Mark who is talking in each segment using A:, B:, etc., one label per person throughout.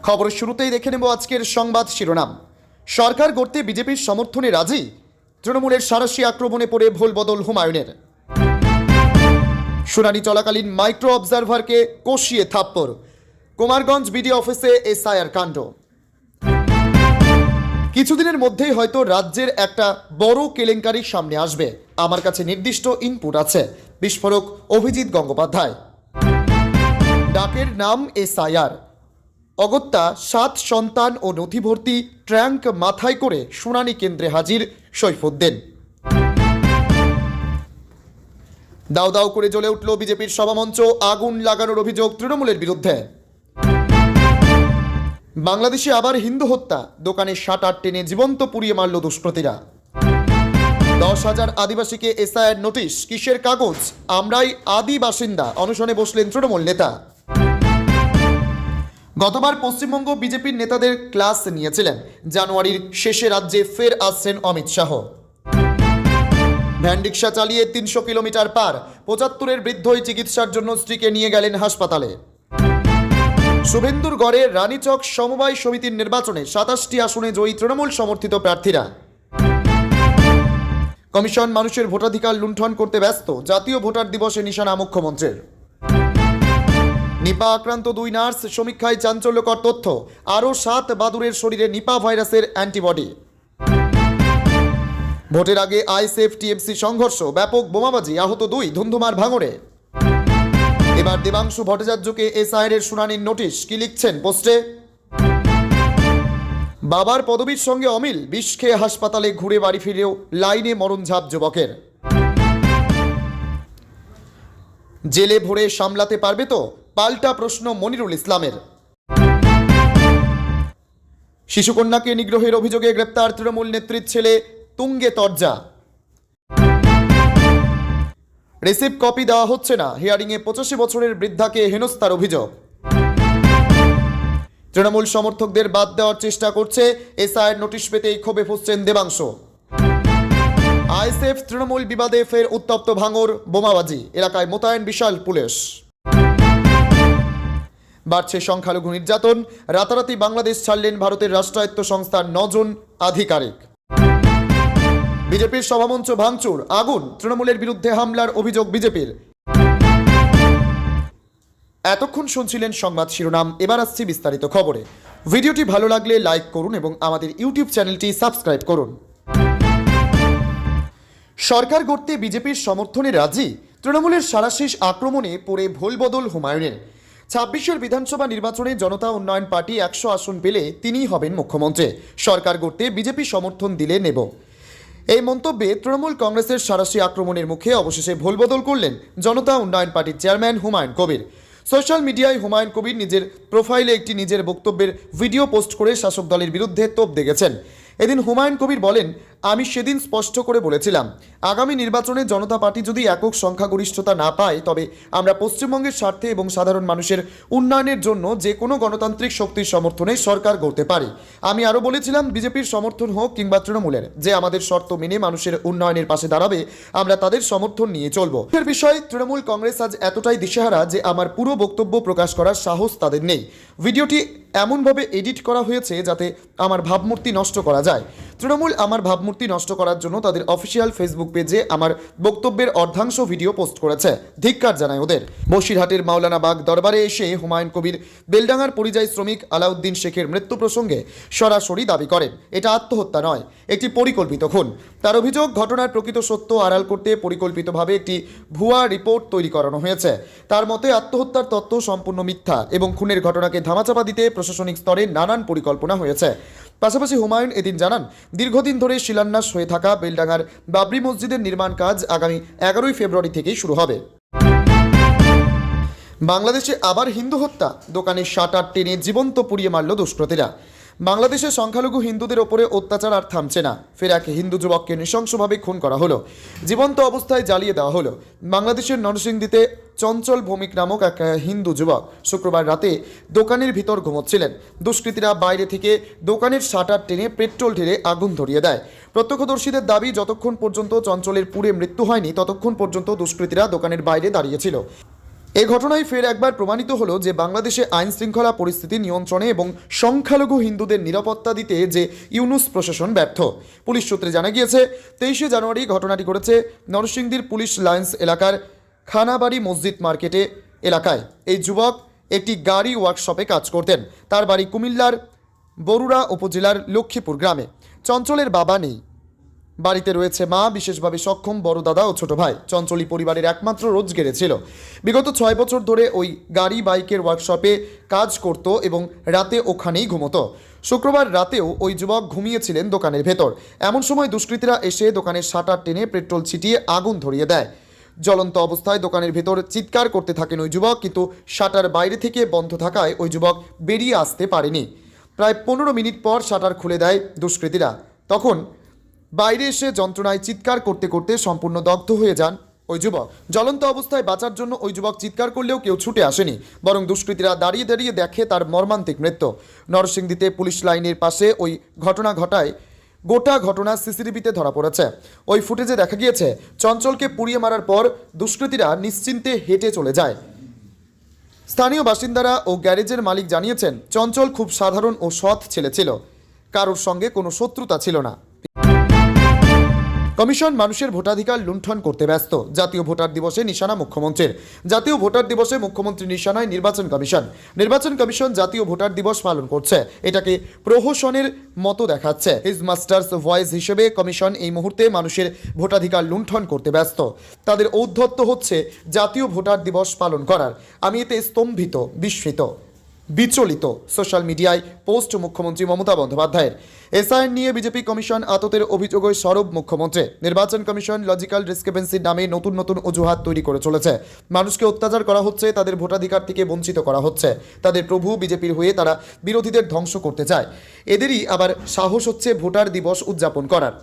A: খবরের শুরুতেই দেখে নেব আজকের সংবাদ শিরোনাম। সরকার গড়তে বিজেপির সমর্থনে রাজি, তৃণমূলের সাঁড়াশি আক্রমণে পড়ে ভুল বদল হুমায়ুনের। শুনানি চলাকালীন মাইক্রো অবজারভারকে কষিয়ে থাপ্পড়, কুমারগঞ্জ বিডি অফিসে এসআইআর কাণ্ড। কিছুদিনের মধ্যেই হয়তো রাজ্যের একটা বড় কেলেঙ্কারি সামনে আসবে, আমার কাছে নির্দিষ্ট ইনপুট আছে, বিস্ফোরক অভিজিৎ গঙ্গোপাধ্যায়। ডাকের নাম এসআইআর। অগত্যা 7 সন্তান ও নথিভর্তি ট্র্যাঙ্ক মাথায় করে শুনানি কেন্দ্রে হাজির সৈফুদ্দিন। দাউ দাউ করে জ্বলে উঠল বিজেপির সভামঞ্চ, আগুন লাগানোর অভিযোগ তৃণমূলের বিরুদ্ধে। বাংলাদেশে আবার হিন্দু হত্যা, দোকানে শাটার টেনে জীবন্ত পুড়িয়ে মারল দুষ্কৃতীরা। 10,000 আদিবাসীকে এসআইআর নোটিশ, কিসের কাগজ, আমরাই আদি বাসিন্দা, অনশনে বসলেন তৃণমূল নেতা। গতবার পশ্চিমবঙ্গ বিজেপির নেতাদের ক্লাস নিয়েছিলেন, জানুয়ারির শেষে রাজ্যে ফের আসছেন অমিত শাহ। ভ্যান রিক্সা চালিয়ে 300 কিলোমিটার পার, 75-এর বৃদ্ধই চিকিৎসার জন্য স্ত্রীকে নিয়ে গেলেন হাসপাতালে। শুভেন্দুর গড়ে রানীচক সমবায় সমিতির নির্বাচনে 27টি আসনে জয়ী তৃণমূল সমর্থিত প্রার্থীরা। কমিশন মানুষের ভোটাধিকার লুণ্ঠন করতে ব্যস্ত, জাতীয় ভোটার দিবসে নিশানা মুখ্যমন্ত্রীর। নিপা আক্রান্ত 2 নার্স, সমীক্ষায় চাঞ্চল্যকর তথ্য, আরও 7 বাদুড়ের শরীরে নিপা ভাইরাসের অ্যান্টিবডি। ভোটের আগে আইএসএফ টিএমসি সংঘর্ষ, ব্যাপক বোমাবাজি, আহত 2, ধুন্ধুমার ভাঙড়ে। এবার দেবাংশু ভট্টাচার্যকে এসআইআর এর শুনানির নোটিশ, কি লিখছেন পোস্টে? বাবার পদবীর সঙ্গে অমিল, বিষ খেয়ে হাসপাতালে ঘুরে বাড়ি ফিরেও লাইনে মরণঝাপ যুবকের। জেলে ভরে সামলাতে পারবে তো, পাল্টা প্রশ্ন মনিরুল ইসলামের। শিশুকন্যাকে নিগ্রহের অভিযোগে গ্রেপ্তার তৃণমূল নেত্রীর ছেলে তুঙ্গে তরজা। রিসিপ্ট কপি দেওয়া হচ্ছে না, হিয়ারিংয়ে 85 বছরের বৃদ্ধাকে হেনস্থার অভিযোগ। তৃণমূল সমর্থকদের বাদ দেওয়ার চেষ্টা করছে, এসআইআর নোটিশ পেতেই ক্ষোভে ফুঁসছেন দেবাংশু। আইএসএফ তৃণমূল বিবাদে ফের উত্তপ্ত ভাঙড়, বোমাবাজি, এলাকায় মোতায়েন বিশাল পুলিশ। বাড়ছে সংখ্যালঘু নির্যাতন, রাতারাতি বাংলাদেশ ছাড়লেন ভারতের রাষ্ট্রায়ত্ত সংস্থার 9 জন আধিকারিক। বিজেপির সভামঞ্চ ভাঙচুর, আগুন, তৃণমূলের বিরুদ্ধে হামলার অভিযোগ বিজেপির। এতক্ষণ শুনছিলেন সংবাদ শিরোনাম, এবার আসছি বিস্তারিত খবরে। ভিডিওটি ভালো লাগলে লাইক করুন এবং আমাদের ইউটিউব চ্যানেলটি সাবস্ক্রাইব করুন। সরকার গড়তে বিজেপির সমর্থনে রাজি, তৃণমূলের সাঁড়াশি আক্রমণে পড়ে ভুল বদল হুমায়ুনের। 26-এর বিধানসভা নির্বাচনে জনতা উন্নয়ন পার্টি 100 আসন পেলে তিনিই হবেন মুখ্যমন্ত্রী। সরকার গড়তে বিজেপি সমর্থন দিলে নেব, এই মন্তব্যে তৃণমূল কংগ্রেসের সাঁড়াশি আক্রমণের মুখে অবশেষে ভুল বদল করলেন জনতা উন্নয়ন পার্টির চেয়ারম্যান হুমায়ুন কবির। সোশ্যাল মিডিয়ায় হুমায়ুন কবির নিজের প্রোফাইলে একটি নিজের বক্তব্যের ভিডিও পোস্ট করে শাসক দলের বিরুদ্ধে তোপ দেখেছেন। এদিন হুমায়ুন কবির বলেন, আমি সেদিন স্পষ্ট করে বলেছিলাম, আগামী নির্বাচনে জনতা পার্টি যদি একক সংখ্যাগরিষ্ঠতা না পায়, তবে আমরা পশ্চিমবঙ্গের স্বার্থে এবং সাধারণ মানুষের উন্নয়নের জন্য যে কোনো গণতান্ত্রিক শক্তির সমর্থনে সরকার গড়তে পারি। আমি আরও বলেছিলাম, বিজেপির সমর্থন হোক কিংবা তৃণমূলের, যে আমাদের শর্ত মেনে মানুষের উন্নয়নের পাশে দাঁড়াবে, আমরা তাদের সমর্থন নিয়ে চলব। এর বিষয়ে তৃণমূল কংগ্রেস আজ এতটাই দিশেহারা যে আমার পুরো বক্তব্য প্রকাশ করার সাহস তাদের নেই। ভিডিওটি এমনভাবে এডিট করা হয়েছে যাতে আমার ভাবমূর্তি নষ্ট করা যায়। তৃণমূল আমার ভাবমূর্তি নষ্ট করার জন্য তাদের অফিসিয়াল ফেসবুক পেজে আমার বক্তব্যের অর্ধাংশ ভিডিও পোস্ট করেছে, ধিক্কার জানায় ওদের। বসিরহাটের মাওলানা বাগ দরবারে এসে হুমায়ুন কবির বেলডাঙ্গার পরিযায়ী শ্রমিক আলাউদ্দিন শেখের মৃত্যু প্রসঙ্গে সরাসরি দাবি করেন, এটা আত্মহত্যা নয়, একটি পরিকল্পিত খুন। তার অভিযোগ, ঘটনার প্রকৃত সত্য আড়াল করতে পরিকল্পিতভাবে একটি ভুয়া রিপোর্ট তৈরি করানো হয়েছে। তার মতে আত্মহত্যার তত্ত্ব সম্পূর্ণ মিথ্যা এবং খুনের ঘটনাকে ধামাচাপা দিতে প্রশাসনিক স্তরে নানান পরিকল্পনা হয়েছে। পাশাপাশি হুমায়ুন এদিন জানান, দীর্ঘদিন ধরে শিলান্যাস হয়ে থাকা বেলডাঙ্গার বাবরি মসজিদের নির্মাণ কাজ আগামী 11 ফেব্রুয়ারি থেকেই শুরু হবে। বাংলাদেশে আবার হিন্দু হত্যা, দোকানে শাটার টেনে জীবন্ত পুড়িয়ে মারল দুষ্কৃতীরা। বাংলাদেশে সংখ্যালঘু হিন্দুদের ওপরে অত্যাচার আর থামছে না, ফের এক হিন্দু যুবককে নৃশংসভাবে খুন করা হলো, জীবন্ত অবস্থায় জ্বালিয়ে দেওয়া হলো। বাংলাদেশের নরসিংদীতে চঞ্চল ভৌমিক নামক এক হিন্দু যুবক শুক্রবার রাতে দোকানের ভিতর ঘুমোচ্ছিলেন। দুষ্কৃতীরা বাইরে থেকে দোকানের শাটার টেনে পেট্রোল ঢেলে আগুন ধরিয়ে দেয়। প্রত্যক্ষদর্শীদের দাবি, যতক্ষণ পর্যন্ত চঞ্চলের পুড়ে মৃত্যু হয়নি ততক্ষণ পর্যন্ত দুষ্কৃতীরা দোকানের বাইরে দাঁড়িয়েছিল। এ ঘটনায় ফের একবার প্রমাণিত হলো যে বাংলাদেশে আইন শৃঙ্খলা পরিস্থিতি নিয়ন্ত্রণে এবং সংখ্যালঘু হিন্দুদের নিরাপত্তা দিতে যে ইউনুস প্রশাসন ব্যর্থ। পুলিশ সূত্রে জানা গিয়েছে 23শে জানুয়ারি ঘটনাটি ঘটেছে নরসিংদীর পুলিশ লাইন্স এলাকার খানাবাড়ি মসজিদ মার্কেটে এলাকায়। এই যুবক একটি গাড়ি ওয়ার্কশপে কাজ করতেন। তার বাড়ি কুমিল্লার বরুড়া উপজেলার লক্ষ্মীপুর গ্রামে। চঞ্চলের বাবা নেই, বাড়িতে রয়েছে মা, বিশেষভাবে সক্ষম বড় দাদা ও ছোট ভাই। চঞ্চলই পরিবারের একমাত্র রোজগেরে ছিল। বিগত 6 বছর ধরে ওই গাড়ি বাইকের ওয়ার্কশপে কাজ করত এবং রাতে ওখানেই ঘুমতো। শুক্রবার রাতেও ওই যুবক ঘুমিয়েছিলেন দোকানের ভেতর। এমন সময় দুষ্কৃতীরা এসে দোকানের শাটার টেনে পেট্রোল ছিটিয়ে আগুন ধরিয়ে দেয়। জ্বলন্ত অবস্থায় দোকানের ভেতর চিৎকার করতে থাকেন ওই যুবক, কিন্তু শাটার বাইরে থেকে বন্ধ থাকায় ওই যুবক বেরিয়ে আসতে পারেনি। প্রায় 15 মিনিট পর শাটার খুলে দেয় দুষ্কৃতীরা। তখন বাইরে এসে যন্ত্রণায় চিৎকার করতে করতে সম্পূর্ণ দগ্ধ হয়ে যান ওই যুবক। জ্বলন্ত অবস্থায় বাঁচার জন্য ওই যুবক চিৎকার করলেও কেউ ছুটে আসেনি, বরং দুষ্কৃতীরা দাঁড়িয়ে দাঁড়িয়ে দেখে তার মর্মান্তিক মৃত্যু। নরসিংদীতে পুলিশ লাইনের পাশে ওই ঘটনা ঘটায় গোটা ঘটনা সিসিটিভিতে ধরা পড়েছে। ওই ফুটেজে দেখা গিয়েছে চঞ্চলকে পুড়িয়ে মারার পর দুষ্কৃতীরা নিশ্চিন্তে হেঁটে চলে যায়। স্থানীয় বাসিন্দারা ও গ্যারেজের মালিক জানিয়েছেন, চঞ্চল খুব সাধারণ ও সৎ ছেলে ছিল, কারোর সঙ্গে কোনো শত্রুতা ছিল না। কমিশন মানুষের ভোটাধিকার লুণ্ঠন করতে ব্যস্ত। জাতীয় ভোটার দিবসে নিশানা মুখ্যমন্ত্রীর। জাতীয় ভোটার দিবসে মুখ্যমন্ত্রী নিশানায় নির্বাচন কমিশন। নির্বাচন কমিশন জাতীয় ভোটার দিবস পালন করছে, এটাকে প্রহসনের মতো দেখাচ্ছে। হিজ মাস্টার্স ভয়েস হিসেবে কমিশন এই মুহূর্তে মানুষের ভোটাধিকার লুণ্ঠন করতে ব্যস্ত। তাদের ঔদ্ধত্য হচ্ছে জাতীয় ভোটার দিবস পালন করার। আমি এতে স্তম্ভিত, বিস্মিত, বিচলিত। সোশ্যাল মিডিয়ায় পোস্ট মুখ্যমন্ত্রী মমতা বন্দ্যোপাধ্যায়ের। এসআইএন নিয়ে বিজেপি কমিশন আততের অভিযোগে সরব মুখ্যমন্ত্রী। নির্বাচন কমিশন লজিক্যাল ডিসক্রিপেন্সির নামে নতুন নতুন অজুহাত তৈরি করে চলেছে। মানুষকে অত্যাচার করা হচ্ছে, তাদের ভোটাধিকার থেকে বঞ্চিত করা হচ্ছে। তাদের প্রভু বিজেপির হয়ে তারা বিরোধীদের ধ্বংস করতে চায়। এদেরই আবার সাহস হচ্ছে ভোটার দিবস উদযাপন করার।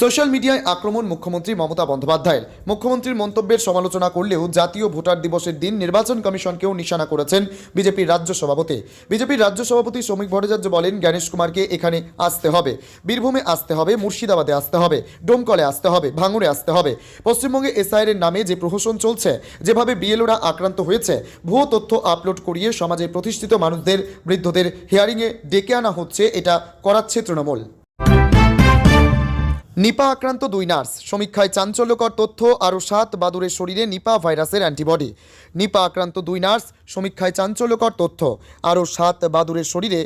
A: সোশ্যাল মিডিয়ায় আক্রমণ মুখ্যমন্ত্রী মমতা বন্দ্যোপাধ্যায়ের। মুখ্যমন্ত্রীর মন্তব্যের সমালোচনা করলেও জাতীয় ভোটার দিবসের দিন নির্বাচন কমিশনকেও নিশানা করেছেন বিজেপির রাজ্য সভাপতি। বিজেপির রাজ্য সভাপতি শ্রমিক ভট্টাচার্য বলেন, গণেশ কুমারকে এখানে আসতে হবে, বীরভূমে আসতে হবে, মুর্শিদাবাদে আসতে হবে, ডোমকলে আসতে হবে, ভাঙড়ে আসতে হবে। পশ্চিমবঙ্গে এসআইআর নামে যে প্রহসন চলছে, যেভাবে বিএলওরা আক্রান্ত হয়েছে, ভুয়ো তথ্য আপলোড করিয়ে সমাজের প্রতিষ্ঠিত মানুষদের, বৃদ্ধদের হিয়ারিংয়ে ডেকে আনা হচ্ছে, এটা করাচ্ছে তৃণমূল। নিপা আক্রান্ত 2 নার্স। সমীক্ষায় চাঞ্চল্যকর তথ্য, আরও 7 বাদুড়ের শরীরে নিপা ভাইরাসের অ্যান্টিবডি। নিপা আক্রান্ত 2 নার্স। সমীক্ষায় চাঞ্চল্যকর তথ্য, আরও 7 বাদুড়ের শরীরে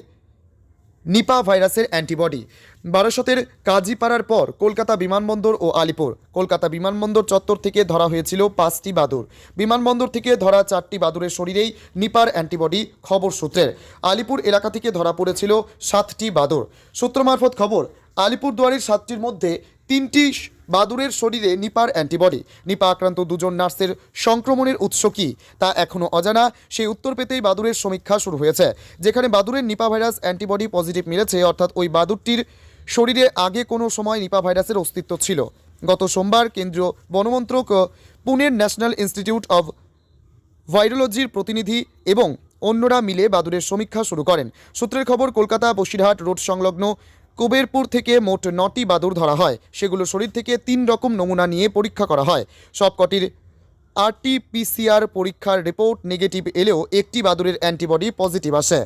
A: নিপা ভাইরাসের অ্যান্টিবডি। বারাসতের কাজীপাড়ার পর কলকাতা বিমানবন্দর ও আলিপুর। কলকাতা বিমানবন্দর চত্বর থেকে ধরা হয়েছিল 5টি বাদুড়। বিমানবন্দর থেকে ধরা 4টি বাদুড়ের শরীরেই নিপার অ্যান্টিবডি। খবর সূত্রের আলিপুর এলাকা থেকে ধরা পড়েছিল 7টি বাদুড়। সূত্র মারফত খবর, আলিপুরদুয়ারের 7টির মধ্যে 3টি বাদুড়ের শরীরে নিপার অ্যান্টিবডি। নিপা আক্রান্ত 2 জন নার্সের সংক্রমণের উৎস কী তা এখনও অজানা। সেই উত্তর পেতেই বাদুড়ের সমীক্ষা শুরু হয়েছে। যেখানে বাদুড়ের নিপা ভাইরাস অ্যান্টিবডি পজিটিভ মিলেছে, অর্থাৎ ওই বাদুড়টির শরীরে আগে কোনো সময় নিপা ভাইরাসের অস্তিত্ব ছিল। গত সোমবার কেন্দ্রীয় বনমন্ত্রক, পুনের ন্যাশনাল ইনস্টিটিউট অব ভাইরোলজির প্রতিনিধি এবং অন্যরা মিলে বাদুড়ের সমীক্ষা শুরু করেন। সূত্রের খবর, কলকাতা বসিরহাট রোড সংলগ্ন কুবেরপুর থেকে মোট 9টি বাদুড় ধরা হয়। সেগুলো শরীর থেকে 3 রকম নমুনা নিয়ে পরীক্ষা করা হয়। সবকটির RT-PCR পরীক্ষার রিপোর্ট নেগেটিভ এলেও একটি বাদুড়ের অ্যান্টিবডি পজিটিভ আসে।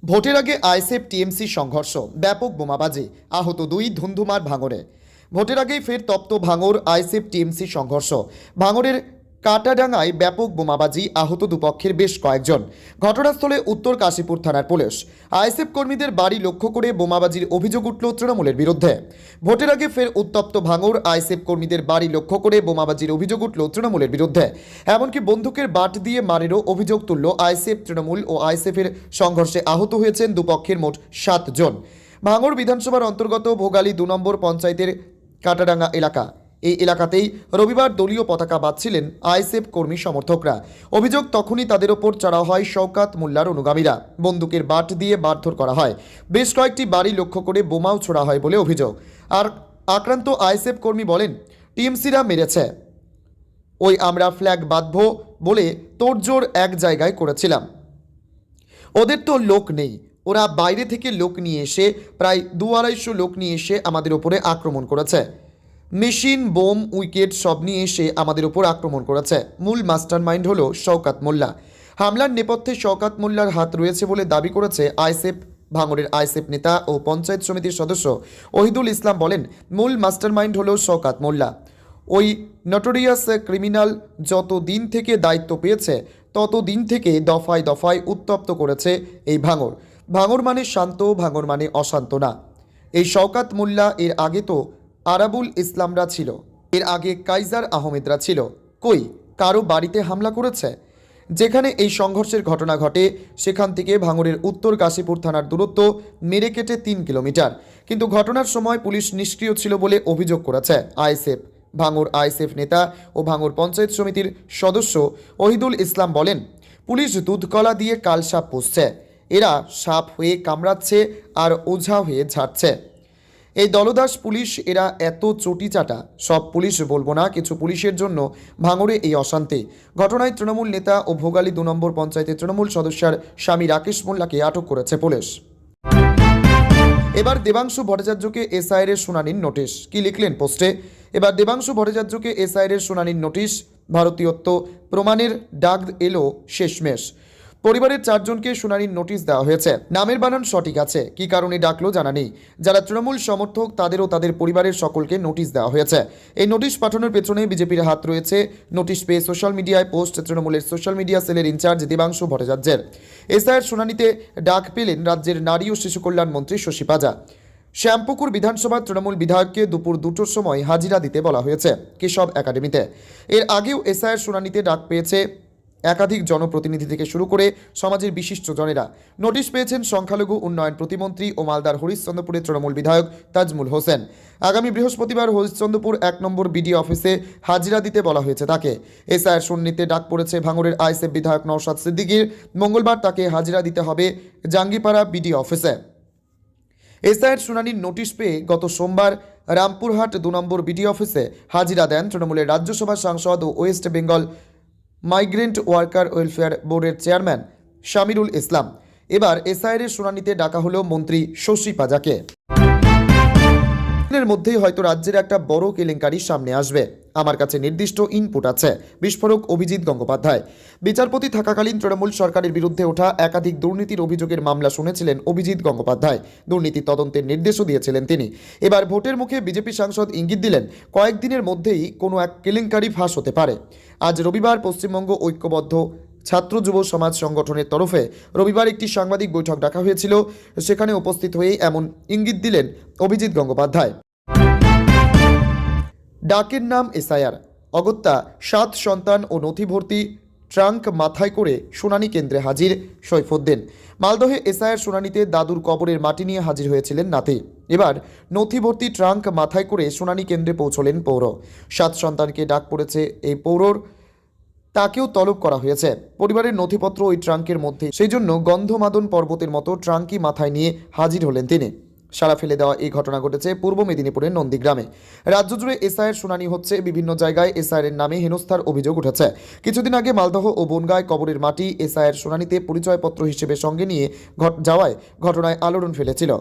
A: ভোটের আগে আইএসএফ টিএমসি সংঘর্ষ, ব্যাপক বোমাবাজি, আহত 2, ধুন্ধুমার ভাঙড়ে। ভোটের আগেই ফের তপ্ত ভাঙড়, আইএসএফ টিএমসি সংঘর্ষ। ভাঙড়ের কাটাডাঙ্গায় ব্যাপক বোমাবাজি, আহত দুপক্ষের বেশ কয়েকজন। ঘটনাস্থলে উত্তর কাশীপুর থানার পুলিশ। আইএসএফ কর্মীদের বাড়ি লক্ষ্য করে বোমাবাজির অভিযোগ উঠল তৃণমূলের বিরুদ্ধে। ভোটের আগে ফের উত্তপ্ত ভাঙড়, আইএসএফ কর্মীদের বাড়ি লক্ষ্য করে বোমাবাজির অভিযোগ উঠল তৃণমূলের বিরুদ্ধে। এমনকি বন্দুকের বাট দিয়ে মারেরও অভিযোগ তুলল আইএসএফ। তৃণমূল ও আইএসএফের সংঘর্ষে আহত হয়েছেন দুপক্ষের মোট 7 জন। ভাঙড় বিধানসভার অন্তর্গত ভোগালী 2 নম্বর পঞ্চায়েতের কাটাডাঙ্গা এলাকা। এই এলাকাতেই রবিবার দলীয় পতাকা বাঁধছিলেন আইএসএফ কর্মী সমর্থকরা। অভিযোগ, তখনই তাদের ওপর চড়াও হয় শওকাত মোল্লার অনুগামীরা। বন্দুকের বাট দিয়ে মারধর করা হয়। বেশ কয়েকটি বাড়ি লক্ষ্য করে বোমাও ছোড়া হয় বলে অভিযোগ। আর আক্রান্ত আইএসএফ কর্মী বলেন, টিএমসিরা মেরেছে, ওই আমরা ফ্ল্যাগ বাঁধব বলে তোড়জোড় এক জায়গায় করেছিলাম। ওদের তো লোক নেই, ওরা বাইরে থেকে লোক নিয়ে এসে, প্রায় 200-250 লোক নিয়ে এসে আমাদের ওপরে আক্রমণ করেছে। মেশিন, বোম, উইকেট সব নিয়ে এসে আমাদের উপর আক্রমণ করেছে। মূল মাস্টারমাইন্ড হলো শওকত মোল্লা। হামলার নেপথ্যে শওকত মোল্লার হাত রয়েছে বলে দাবি করেছে আইএসএফ। ভাঙড়ের আইএসএফ নেতা ও পঞ্চায়েত সমিতির সদস্য ওহিদুল ইসলাম বলেন, মূল মাস্টারমাইন্ড হলো শওকত মোল্লা। ওই নটোরিয়াস ক্রিমিনাল যত দিন থেকে দায়িত্ব পেয়েছে তত দিন থেকে দফায় দফায় উত্তপ্ত করেছে এই ভাঙড়। ভাঙড় মানে শান্ত, ভাঙড় মানে অশান্ত না। এই শওকত মোল্লা এর আগে তো আরাবুল ইসলামরা ছিল, এর আগে কাইজার আহমেদরা ছিল। কই কারো বাড়িতে হামলা করেছে? যেখানে এই সংঘর্ষের ঘটনা ঘটে সেখান থেকে ভাঙড়ের উত্তর কাশীপুর থানার দূরত্ব মেরে কেটে 3 কিলোমিটার। কিন্তু ঘটনার সময় পুলিশ নিষ্ক্রিয় ছিল বলে অভিযোগ করেছে আইএসএফ। ভাঙড় আইএসএফ নেতা ও ভাঙড় পঞ্চায়েত সমিতির সদস্য ওহিদুল ইসলাম বলেন, পুলিশ দুধকলা দিয়ে কালসাপ পুষছে, এরা সাপ হয়ে কামড়াচ্ছে আর ওঝা হয়ে ঝাড়ছে। এই দলদাস পুলিশ, এরা এত চটিচাটা। সব পুলিশ বলবো না, কিছু পুলিশের জন্য ভাঙড়ে এই অশান্তি। ঘটনায় তৃণমূল নেতা ও ভোগালী 2 নম্বর পঞ্চায়েতের তৃণমূল সদস্যার স্বামী রাকেশ মোল্লাকে আটক করেছে পুলিশ। এবার দেবাংশু ভট্টাচার্যকে এসআইআর শুনানির নোটিশ। কি লিখলেন পোস্টে? এবার দেবাংশু ভট্টাচার্যকে এসআইআর শুনানির নোটিশ। ভারতীয়ত্ব প্রমাণের ডাক এলো শেষমেশ। পরিবারের 4 জনকে শুনানির নোটিশ দেওয়া হয়েছে। নামের বানান সঠিক আছে, কি কারণে ডাকলো জানা নেই। যারা তৃণমূল সমর্থক তাদেরও তাদের পরিবারের সকলকে নোটিশ দেওয়া হয়েছে। এই নোটিশ পাঠানোর পেছনে বিজেপির হাত রয়েছে। নোটিশ পেয়ে সোশ্যাল মিডিয়ায় পোস্ট তৃণমূলের সোশ্যাল মিডিয়া সেলের ইনচার্জ দেবাংশু ভট্টাচার্যের। এসআইআর শুনানিতে ডাক পেলেন রাজ্যের নারী ও শিশু কল্যাণ মন্ত্রী শশী পাজা। শ্যামপুকুর বিধানসভার তৃণমূল বিধায়ককে দুপুর 2টোর সময় হাজিরা দিতে বলা হয়েছে কেশব একাডেমিতে। এর আগেও এসআইআর শুনানিতে ডাক পেয়েছে একাধিক জনপ্রতিনিধি থেকে শুরু করে সমাজের বিশিষ্ট জনেরা। নোটিশ পেয়েছেন সংখ্যালঘু উন্নয়ন প্রতিমন্ত্রী ও মালদার হরিশ্চন্দ্রপুরের তৃণমূল বিধায়ক তাজমুল হোসেন। আগামী বৃহস্পতিবার হরিশ্চন্দ্রপুর 1 নম্বর বিডিও অফিসে হাজিরা দিতে বলা হয়েছে তাকে। এসআইআর শুনানিতে ডাক পড়েছে ভাঙড়ের আইএসএফ বিধায়ক নওশাদ সিদ্দিকীর। মঙ্গলবার তাকে হাজিরা দিতে হবে জাঙ্গিপাড়া বিডিও অফিসে। এসআইআর শুনানির নোটিশ পেয়ে গত সোমবার রামপুরহাট 2 নম্বর বিডিও অফিসে হাজিরা দেন তৃণমূলের রাজ্যসভা সাংসদ ও West Bengal migrant worker welfare বোর্ডের চেয়ারম্যান শামিরুল ইসলাম। এবার এসআইআর শুনানিতে ডাকা হলো মন্ত্রী শশী পাজাকে। এর মধ্যেই হয়তো রাজ্যের একটা বড় কেলেঙ্কারি সামনে আসবে। আমার কাছে নির্দিষ্ট ইনপুট আছে। বিস্ফোরক অভিজিৎ গঙ্গোপাধ্যায়। বিচারপতি থাকাকালীন তৃণমূল সরকারের বিরুদ্ধে ওঠা একাধিক দুর্নীতির অভিযোগের মামলা শুনেছিলেন অভিজিৎ গঙ্গোপাধ্যায়। দুর্নীতি তদন্তের নির্দেশও দিয়েছিলেন তিনি। এবার ভোটের মুখে বিজেপি সাংসদ ইঙ্গিত দিলেন কয়েকদিনের মধ্যেই কোনো এক কেলেঙ্কারি ফাঁস হতে পারে। আজ রবিবার পশ্চিমবঙ্গ ঐক্যবদ্ধ ছাত্র যুব সমাজ সংগঠনের তরফে রবিবার একটি সাংবাদিক বৈঠক ডাকা হয়েছিল। সেখানে উপস্থিত হয়েই এমন ইঙ্গিত দিলেন অভিজিৎ গঙ্গোপাধ্যায়। ডাকের নাম এসআইআর। অগত্যা 7 সন্তান ও নথি ভর্তি ট্রাঙ্ক মাথায় করে শুনানি কেন্দ্রে হাজির সৈফুদ্দিন। মালদহে এসআইআর শুনানিতে দাদুর কবরের মাটি নিয়ে হাজির হয়েছিলেন নাতি। এবার নথি ভর্তি ট্রাঙ্ক মাথায় করে শুনানি কেন্দ্রে পৌঁছলেন পৌর। 7 সন্তানকে ডাক পড়েছে এই পৌরর, তাকেও তলব করা হয়েছে। পরিবারের নথিপত্র ওই ট্রাঙ্কের মধ্যে, সেই জন্য গন্ধমাদন পর্বতের মতো ট্রাঙ্কই মাথায় নিয়ে হাজির হলেন তিনি। সারা ফেলে দেওয়া এই ঘটনা ঘটেছে পূর্ব মেদিনীপুরের নন্দীগ্রামে। রাজ্য জুড়ে এসআইআর শুনানি হচ্ছে। বিভিন্ন জায়গায় এসআইআর নামে হেনস্থার অভিযোগ উঠেছে। কিছুদিন আগে মালদহ ও বনগাঁয় কবরের মাটি এসআইআর শুনানিতে পরিচয়পত্র হিসেবে সঙ্গে নিয়ে যাওয়ায় ঘটনায় আলোড়ন ফেলেছিল।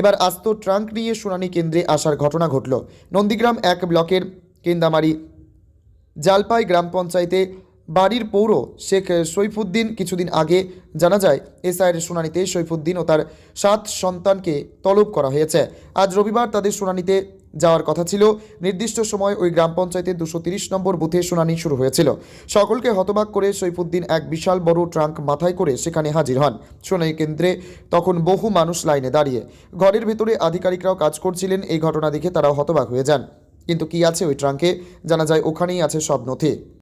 A: এবার আস্ত ট্রাঙ্ক নিয়ে শুনানি কেন্দ্রে আসার ঘটনা ঘটল। নন্দীগ্রাম 1 ব্লকের কেন্দামারি জালপাই গ্রাম পঞ্চায়েতে বাড়ির পৌর শেখ সৈফুদ্দিন। কিছুদিন আগে জানা যায় এসআইআর শুনানিতে সৈফুদ্দিন ও তার 7 সন্তানকে তলব করা হয়েছে। আজ রবিবার তাদের শুনানিতে যাওয়ার কথা ছিল। নির্দিষ্ট সময় ওই গ্রাম পঞ্চায়েতের 230 নম্বর বুথে শুনানি শুরু হয়েছিল। সকলকে হতবাক করে সৈফুদ্দিন এক বিশাল বড় ট্রাঙ্ক মাথায় করে সেখানে হাজির হন। শুনানি কেন্দ্রে তখন বহু মানুষ লাইনে দাঁড়িয়ে। ঘরের ভেতরে আধিকারিকরাও কাজ করছিলেন। এই ঘটনা দেখে তারাও হতবাক হয়ে যান। কিন্তু কি আছে ওই ট্রাঙ্কে? জানা যায় ওখানেই আছে সব নথি।